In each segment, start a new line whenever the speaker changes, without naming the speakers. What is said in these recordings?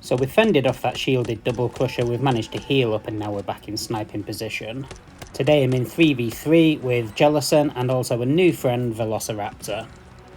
So we've fended off that shielded double crusher, we've managed to heal up, and now we're back in sniping position. Today I'm in 3v3 with Gellosen and also a new friend, Velociraptor.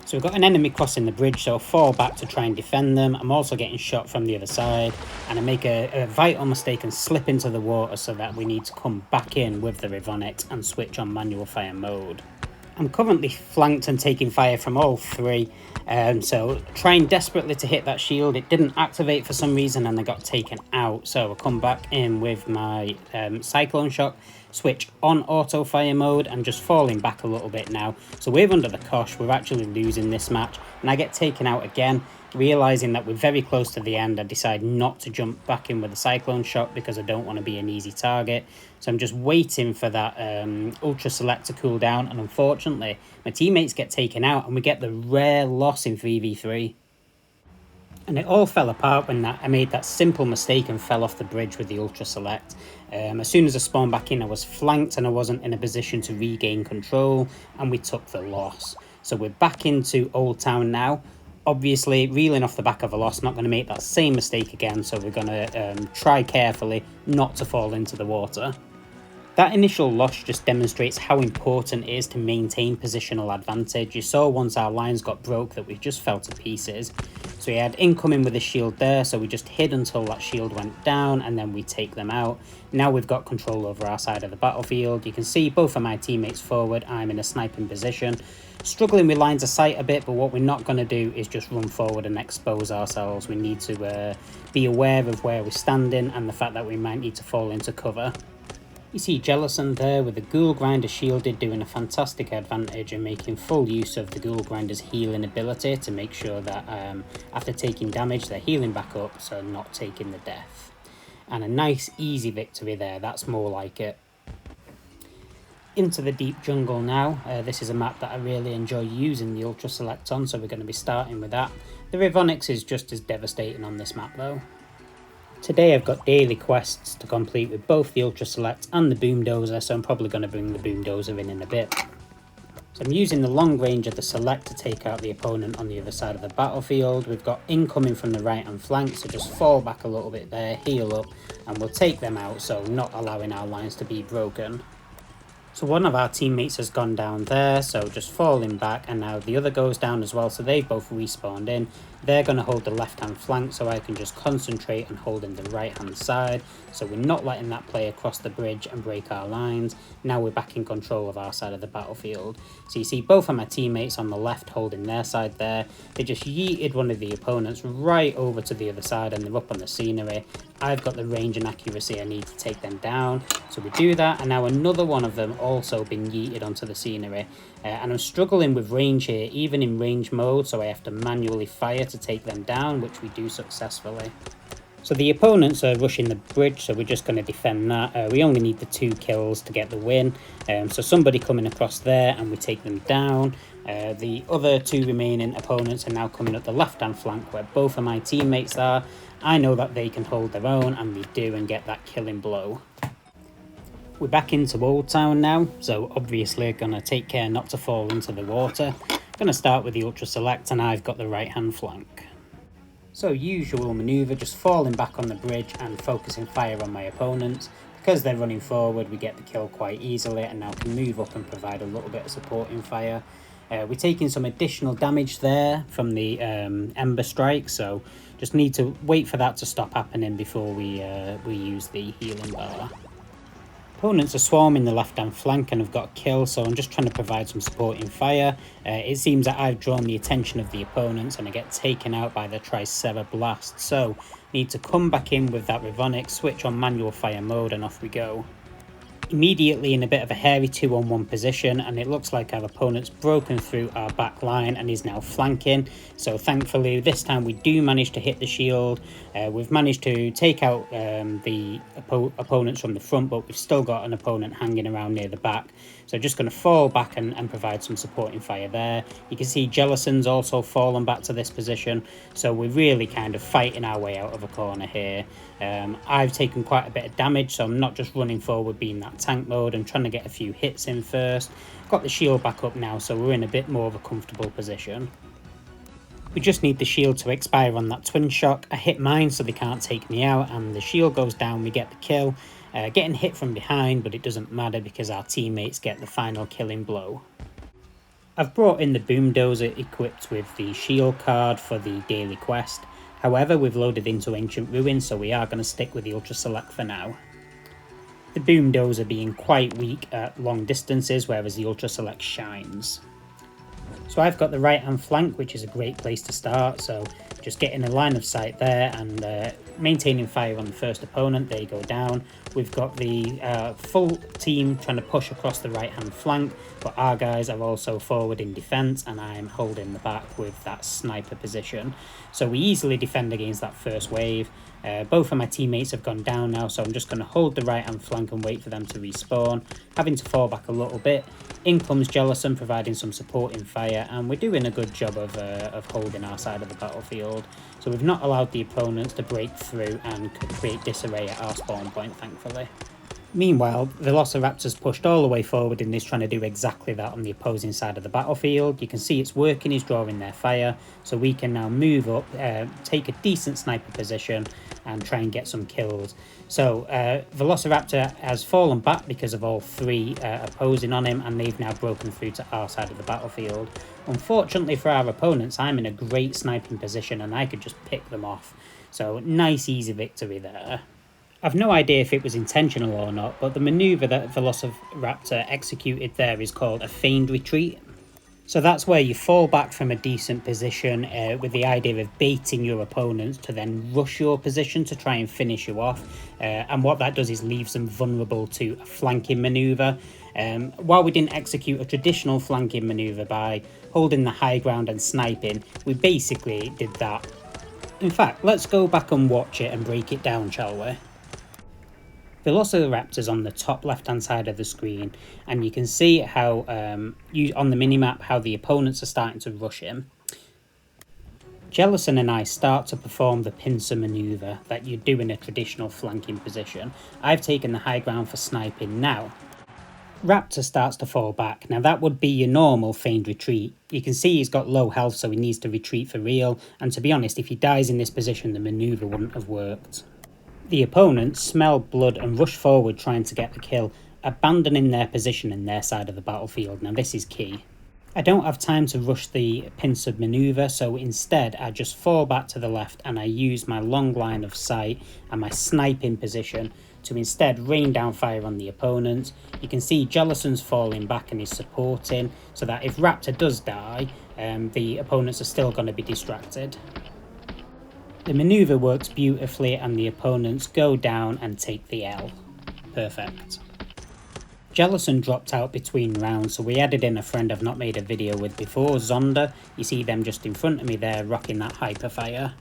So we've got an enemy crossing the bridge, so I'll fall back to try and defend them. I'm also getting shot from the other side, and I make a vital mistake and slip into the water, so that we need to come back in with the Rivonics and switch on manual fire mode. I'm currently flanked and taking fire from all three, so trying desperately to hit that shield. It didn't activate for some reason and I got taken out, so I'll come back in with my cyclone shock, switch on auto fire mode, and just falling back a little bit now. So we're under the cosh, we're actually losing this match, and I get taken out again. Realising that we're very close to the end, I decide not to jump back in with the cyclone shot because I don't want to be an easy target. So I'm just waiting for that ultra select to cool down, and unfortunately my teammates get taken out and we get the rare loss in 3v3. And it all fell apart when I made that simple mistake and fell off the bridge with the ultra select. As soon as I spawned back in, I was flanked and I wasn't in a position to regain control, and we took the loss. So we're back into Old Town now. Obviously, reeling off the back of a loss, not going to make that same mistake again, so we're going to try carefully not to fall into the water. That initial loss just demonstrates how important it is to maintain positional advantage. You saw once our lines got broke that we just fell to pieces. So we had incoming with a shield there, so we just hid until that shield went down and then we take them out. Now we've got control over our side of the battlefield. You can see both of my teammates forward, I'm in a sniping position. Struggling with lines of sight a bit, but what we're not going to do is just run forward and expose ourselves. We need to be aware of where we're standing and the fact that we might need to fall into cover. You see Gellosen there with the Ghoul Grinder shielded, doing a fantastic advantage and making full use of the Ghoul Grinder's healing ability to make sure that after taking damage they're healing back up, so not taking the death. And a nice easy victory there, that's more like it. Into the deep jungle now. This is a map that I really enjoy using the Ultra Select on, so we're going to be starting with that. The Rivonics is just as devastating on this map though. Today I've got daily quests to complete with both the Ultra Select and the Boomdozer, so I'm probably going to bring the Boomdozer in a bit. So I'm using the long range of the Select to take out the opponent on the other side of the battlefield. We've got incoming from the right hand flank, so just fall back a little bit there, heal up, and we'll take them out, so not allowing our lines to be broken. So one of our teammates has gone down there, so just falling back, and now the other goes down as well, so they've both respawned in. They're going to hold the left hand flank, so I can just concentrate on holding the right hand side, so we're not letting that player cross the bridge and break our lines. Now we're back in control of our side of the battlefield. So you see both of my teammates on the left holding their side there. They just yeeted one of the opponents right over to the other side and they're up on the scenery. I've got the range and accuracy I need to take them down, so we do that, and now another one of them also been yeeted onto the scenery. And I'm struggling with range here, even in range mode, so I have to manually fire to take them down, which we do successfully. So the opponents are rushing the bridge, so we're just going to defend that. We only need the 2 kills to get the win. So somebody coming across there and we take them down. The other 2 remaining opponents are now coming up the left hand flank where both of my teammates are. I know that they can hold their own, and we do, and get that killing blow. We're back into Old Town now, so obviously going to take care not to fall into the water. Going to start with the Ultra Select, and I've got the right hand flank. So usual manoeuvre, just falling back on the bridge and focusing fire on my opponents. Because they're running forward, we get the kill quite easily, and now can move up and provide a little bit of supporting fire. We're taking some additional damage there from the Ember Strike, so just need to wait for that to stop happening before we use the healing bar. Opponents are swarming the left hand flank and have got a kill, so I'm just trying to provide some supporting fire. It seems that I've drawn the attention of the opponents and I get taken out by the Tricera Blast, so need to come back in with that Rivonic, switch on manual fire mode, and off we go. Immediately in a bit of a hairy 2-on-1 position, and it looks like our opponent's broken through our back line and is now flanking. So thankfully this time we do manage to hit the shield. We've managed to take out the opponents from the front, but we've still got an opponent hanging around near the back. So just going to fall back and provide some supporting fire there. You can see Gellosen's also fallen back to this position, so we're really kind of fighting our way out of a corner here. I've taken quite a bit of damage, so I'm not just running forward being that tank mode and trying to get a few hits in first. Got the shield back up now, so we're in a bit more of a comfortable position. We just need the shield to expire on that twin shock. I hit mine so they can't take me out, and the shield goes down, we get the kill. Getting hit from behind, but it doesn't matter because our teammates get the final killing blow. I've brought in the Boomdozer equipped with the shield card for the daily quest. However, we've loaded into Ancient Ruins, so we are going to stick with the Ultra Select for now. The Boomdozer being quite weak at long distances, whereas the Ultra Select shines. So I've got the right hand flank, which is a great place to start, so just getting a line of sight there and maintaining fire on the first opponent. They go down. We've got the full team trying to push across the right hand flank, but our guys are also forward in defence, and I'm holding the back with that sniper position. So we easily defend against that first wave. Both of my teammates have gone down now, so I'm just going to hold the right hand flank and wait for them to respawn, having to fall back a little bit. In comes Gellosen providing some supporting fire, and we're doing a good job of holding our side of the battlefield. So we've not allowed the opponents to break through and create disarray at our spawn point, thankfully. Meanwhile, Velociraptor's pushed all the way forward and is trying to do exactly that on the opposing side of the battlefield. You can see it's working, he's drawing their fire, so we can now move up, take a decent sniper position and try and get some kills. So Velociraptor has fallen back because of all three opposing on him, and they've now broken through to our side of the battlefield. Unfortunately for our opponents, I'm in a great sniping position and I could just pick them off. So nice easy victory there. I've no idea if it was intentional or not, but the manoeuvre that Velociraptor executed there is called a feigned retreat. So that's where you fall back from a decent position with the idea of baiting your opponents to then rush your position to try and finish you off. And what that does is leaves them vulnerable to a flanking manoeuvre. While we didn't execute a traditional flanking manoeuvre by holding the high ground and sniping, we basically did that. In fact, let's go back and watch it and break it down, shall we? Velociraptor's on the top left hand side of the screen, and you can see how on the minimap how the opponents are starting to rush him. Gellosen and I start to perform the pincer manoeuvre that you do in a traditional flanking position. I've taken the high ground for sniping now. Raptor starts to fall back. Now that would be your normal feigned retreat. You can see he's got low health, so he needs to retreat for real, and to be honest, if he dies in this position the manoeuvre wouldn't have worked. The opponents smell blood and rush forward trying to get the kill, abandoning their position in their side of the battlefield. Now this is key. I don't have time to rush the pincer manoeuvre, so instead I just fall back to the left and I use my long line of sight and my sniping position to instead rain down fire on the opponents. You can see Gellosen's falling back and is supporting, so that if Raptor does die, the opponents are still going to be distracted. The manoeuvre works beautifully and the opponents go down and take the L. Perfect. Gellosen dropped out between rounds, so we added in a friend I've not made a video with before, Zonda. You see them just in front of me there rocking that hyperfire.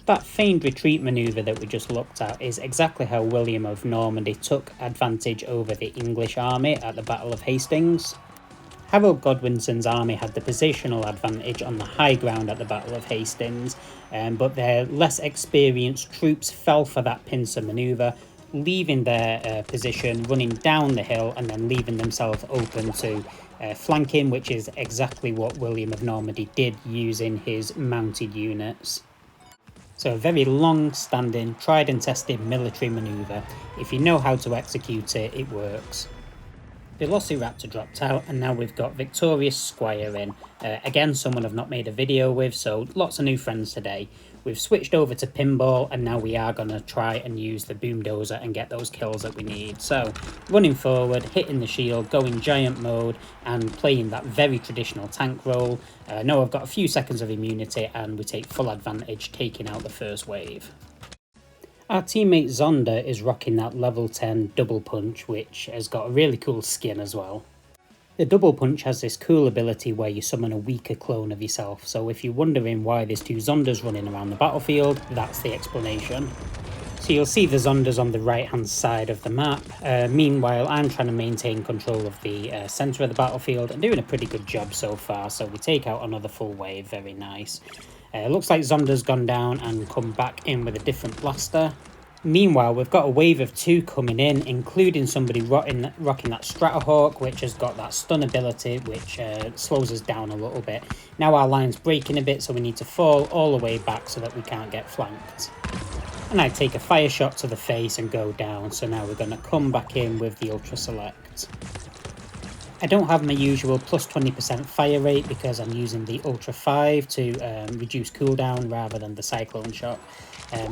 That feigned retreat manoeuvre that we just looked at is exactly how William of Normandy took advantage over the English army at the Battle of Hastings. Harold Godwinson's army had the positional advantage on the high ground at the Battle of Hastings, but their less experienced troops fell for that pincer manoeuvre, leaving their position, running down the hill and then leaving themselves open to flanking, which is exactly what William of Normandy did using his mounted units. So a very long-standing, tried and tested military manoeuvre. If you know how to execute it, it works. Velociraptor dropped out and now we've got VictoriousSquir in. Again, someone I've not made a video with, so lots of new friends today. We've switched over to pinball and now we are going to try and use the Boomdozer and get those kills that we need. So, running forward, hitting the shield, going giant mode and playing that very traditional tank role. Now I've got a few seconds of immunity and we take full advantage, taking out the first wave. Our teammate Zonda is rocking that level 10 double punch, which has got a really cool skin as well. The double punch has this cool ability where you summon a weaker clone of yourself, so if you're wondering why there's two Zondas running around the battlefield, that's the explanation. So you'll see the Zondas on the right hand side of the map. Meanwhile, I'm trying to maintain control of the centre of the battlefield and doing a pretty good job so far, so we take out another full wave, very nice. Looks like Zonda's gone down and come back in with a different blaster. Meanwhile, we've got a wave of 2 coming in, including somebody rocking that Stratohawk, which has got that stun ability, which slows us down a little bit. Now our line's breaking a bit, so we need to fall all the way back so that we can't get flanked. And I take a fire shot to the face and go down, so now we're going to come back in with the Ultra Select. I don't have my usual plus 20% fire rate because I'm using the Ultra 5 to reduce cooldown rather than the Cyclone Shot.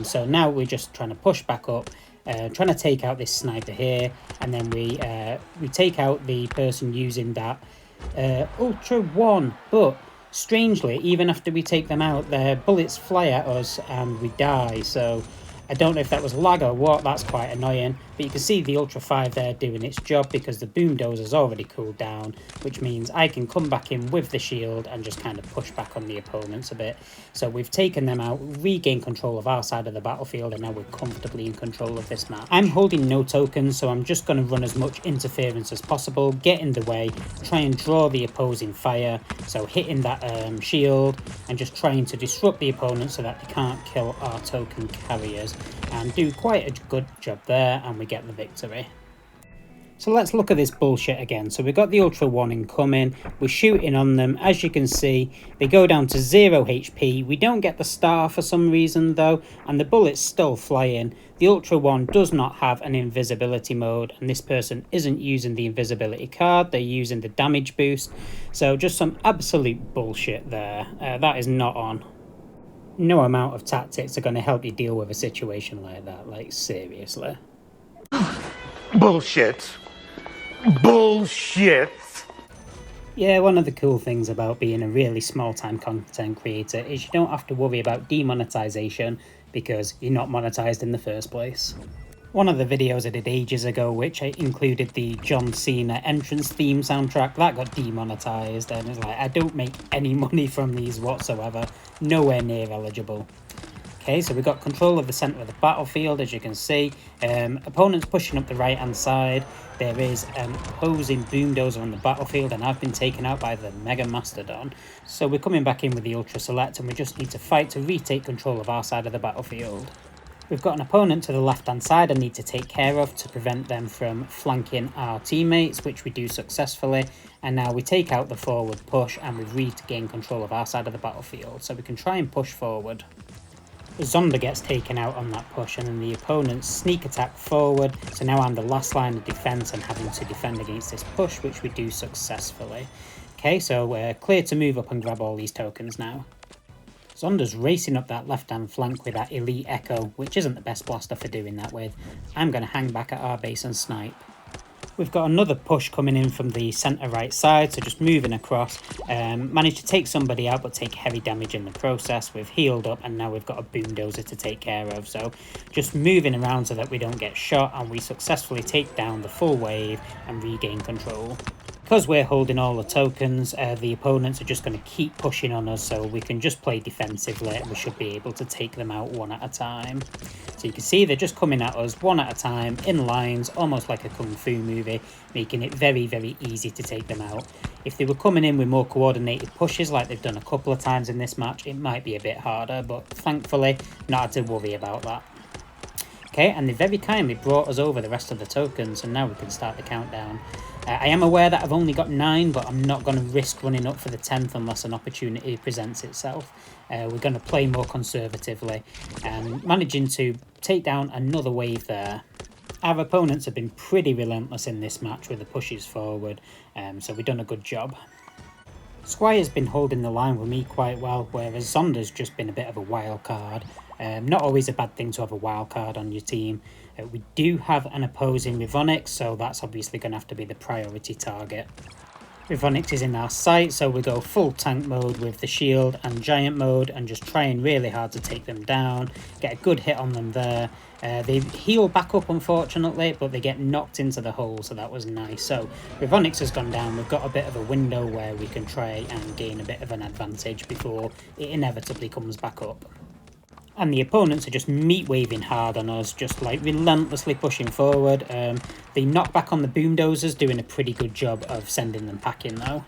So now we're just trying to push back up, trying to take out this sniper here, and then we take out the person using that Ultra 1, but strangely, even after we take them out, their bullets fly at us and we die, so I don't know if that was lag or what. That's quite annoying, but you can see the Ultra 5 there doing its job because the boom dozer's already cooled down, which means I can come back in with the shield and just kind of push back on the opponents a bit. So we've taken them out, regained control of our side of the battlefield, and now we're comfortably in control of this map. I'm holding no tokens, so I'm just going to run as much interference as possible, get in the way, try and draw the opposing fire, so hitting that shield and just trying to disrupt the opponent so that they can't kill our token carriers, and do quite a good job there, and we get the victory. So let's look at this bullshit again. So we've got the Ultra 1 incoming, we're shooting on them. As you can see, they go down to 0 HP. We don't get the star for some reason though, and the bullet's still flying. The Ultra 1 does not have an invisibility mode, and this person isn't using the invisibility card, they're using the damage boost. So just some absolute bullshit there. That is not on. No amount of tactics are going to help you deal with a situation like that, like seriously.
Bullshit. Bullshit.
Yeah, one of the cool things about being a really small-time content creator is you don't have to worry about demonetization because you're not monetized in the first place. One of the videos I did ages ago, which included the John Cena entrance theme soundtrack, that got demonetized, and it's like, I don't make any money from these whatsoever, nowhere near eligible. Okay, so we've got control of the centre of the battlefield, as you can see. Opponents pushing up the right-hand side. There is an opposing boom dozer on the battlefield, and I've been taken out by the Mega Mastodon. So we're coming back in with the Ultra Select, and we just need to fight to retake control of our side of the battlefield. We've got an opponent to the left-hand side I need to take care of to prevent them from flanking our teammates, which we do successfully. And now we take out the forward push, and we've regained control of our side of the battlefield, so we can try and push forward. Zonda gets taken out on that push, and then the opponents sneak attack forward, so now I'm the last line of defence and having to defend against this push, which we do successfully. Okay, so we're clear to move up and grab all these tokens now. Zonda's racing up that left-hand flank with that Elite Echo, which isn't the best blaster for doing that with. I'm going to hang back at our base and snipe. We've got another push coming in from the centre right side, so just moving across. Managed to take somebody out, but take heavy damage in the process. We've healed up, and now we've got a boom dozer to take care of. So just moving around so that we don't get shot, and we successfully take down the full wave and regain control. Because we're holding all the tokens, the opponents are just going to keep pushing on us, so we can just play defensively and we should be able to take them out one at a time. So you can see they're just coming at us one at a time, in lines, almost like a kung fu movie, making it very, very easy to take them out. If they were coming in with more coordinated pushes like they've done a couple of times in this match, it might be a bit harder, but thankfully not had to worry about that. Okay, and they very kindly brought us over the rest of the tokens, and now we can start the countdown. I am aware that I've only got 9, but I'm not going to risk running up for the 10th unless an opportunity presents itself. We're going to play more conservatively, and managing to take down another wave there. Our opponents have been pretty relentless in this match with the pushes forward, so we've done a good job. Squire's been holding the line with me quite well, whereas Zonda's just been a bit of a wild card. Not always a bad thing to have a wild card on your team. We do have an opposing Rivonix, so that's obviously going to have to be the priority target. Rivonix is in our sight, so we go full tank mode with the shield and giant mode and just trying really hard to take them down, get a good hit on them there. They heal back up unfortunately, but they get knocked into the hole, so that was nice. So Rivonix has gone down, we've got a bit of a window where we can try and gain a bit of an advantage before it inevitably comes back up. And the opponents are just meat waving hard on us, just like relentlessly pushing forward. The knockback on the boom dozers doing a pretty good job of sending them packing though.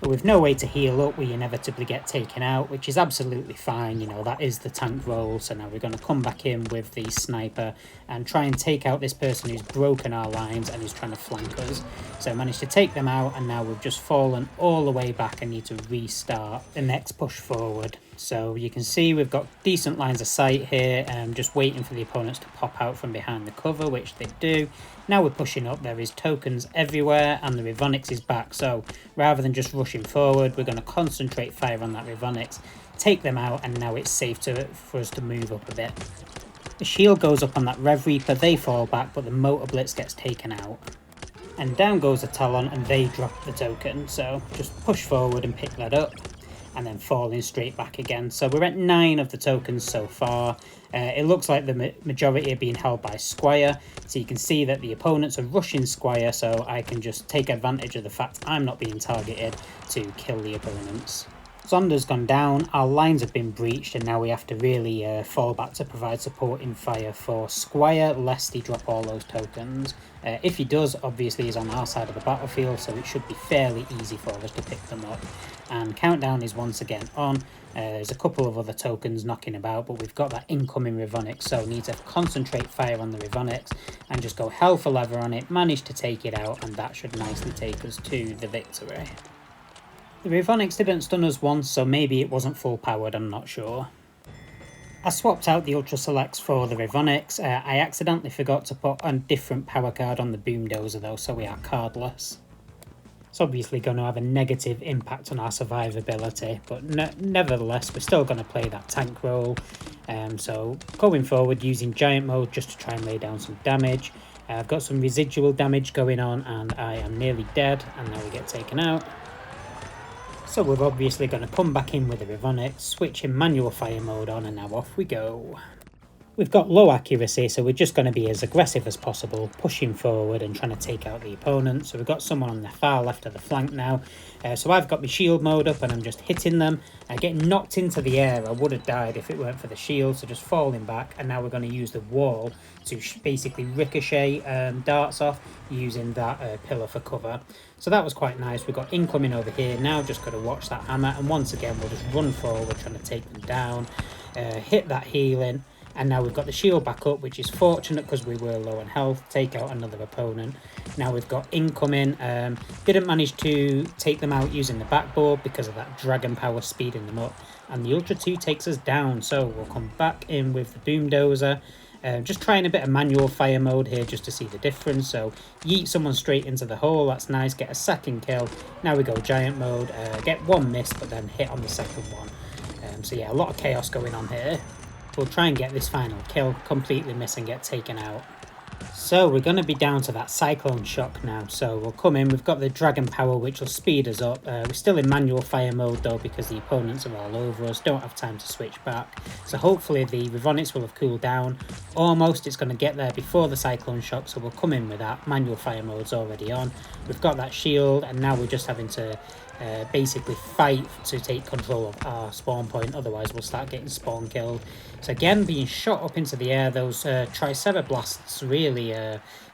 But with no way to heal up, we inevitably get taken out, which is absolutely fine. You know, that is the tank role. So now we're going to come back in with the sniper and try and take out this person who's broken our lines and is trying to flank us. So I managed to take them out, and now we've just fallen all the way back and need to restart the next push forward. So you can see we've got decent lines of sight here, just waiting for the opponents to pop out from behind the cover, which they do. Now we're pushing up, there is tokens everywhere, and the Rivonix is back. So rather than just rushing forward, we're going to concentrate fire on that Rivonix, take them out, and now it's safe for us to move up a bit. The shield goes up on that Rev Reaper, they fall back, but the Motor Blitz gets taken out. And down goes the Talon, and they drop the token. So just push forward and pick that up, and then falling straight back again. So we're at 9 of the tokens so far. It looks like the majority are being held by Squire, so you can see that the opponents are rushing Squire, so I can just take advantage of the fact I'm not being targeted to kill the opponents. Zonda's gone down, our lines have been breached, and now we have to really fall back to provide supporting fire for Squire, lest he drop all those tokens. If he does, obviously he's on our side of the battlefield, so it should be fairly easy for us to pick them up. And countdown is once again on. There's a couple of other tokens knocking about, but we've got that incoming Rivonix, so we need to concentrate fire on the Rivonix and just go hell for leather on it, manage to take it out, and that should nicely take us to the victory. The Rivonix didn't stun us once, so maybe it wasn't full powered, I'm not sure. I swapped out the Ultra Selects for the Rivonix. I accidentally forgot to put a different power card on the Boom Dozer though, so we are cardless. It's obviously going to have a negative impact on our survivability, but nevertheless we're still going to play that tank role. So going forward using Giant Mode just to try and lay down some damage. I've got some residual damage going on and I am nearly dead, and now we get taken out. So we're obviously going to come back in with the Rivonix, switch in manual fire mode on, and now off we go. We've got low accuracy, so we're just going to be as aggressive as possible, pushing forward and trying to take out the opponent. So we've got someone on the far left of the flank now. So I've got my shield mode up and I'm just hitting them. Getting knocked into the air, I would have died if it weren't for the shield, so just falling back. And now we're going to use the wall to basically ricochet darts off using that pillar for cover. So that was quite nice. We've got incoming over here. Now just got to watch that hammer, and once again we'll just run forward trying to take them down, hit that healing. And now we've got the shield back up, which is fortunate because we were low on health. Take out another opponent. Now we've got incoming. Didn't manage to take them out using the backboard because of that dragon power speeding them up. And the Ultra 2 takes us down. So we'll come back in with the Boom Dozer. Just trying a bit of manual fire mode here just to see the difference. So yeet someone straight into the hole. That's nice. Get a second kill. Now we go Giant Mode. Get one miss, but then hit on the second one. So yeah, a lot of chaos going on here. We'll try and get this final kill, completely miss and get taken out. So we're going to be down to that Cyclone Shock now. So we'll come in, we've got the Dragon Power which will speed us up. We're still in manual fire mode though because the opponents are all over us, don't have time to switch back. So hopefully the Rivonix will have cooled down. Almost, it's going to get there before the Cyclone Shock, so we'll come in with that. Manual fire mode's already on. We've got that shield and now we're just having to basically fight to take control of our spawn point, otherwise we'll start getting spawn killed. So again, being shot up into the air, those Tricerablasts really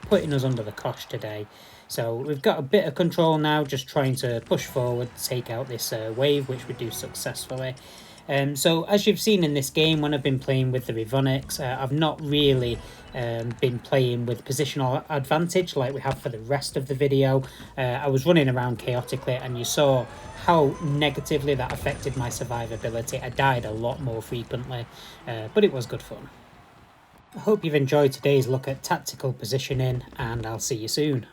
putting us under the cosh today. So we've got a bit of control now, just trying to push forward, take out this wave, which we do successfully. So as you've seen in this game, when I've been playing with the Rivonix, I've not really been playing with positional advantage like we have for the rest of the video. I was running around chaotically and you saw how negatively that affected my survivability. I died a lot more frequently, but it was good fun. I hope you've enjoyed today's look at tactical positioning, and I'll see you soon.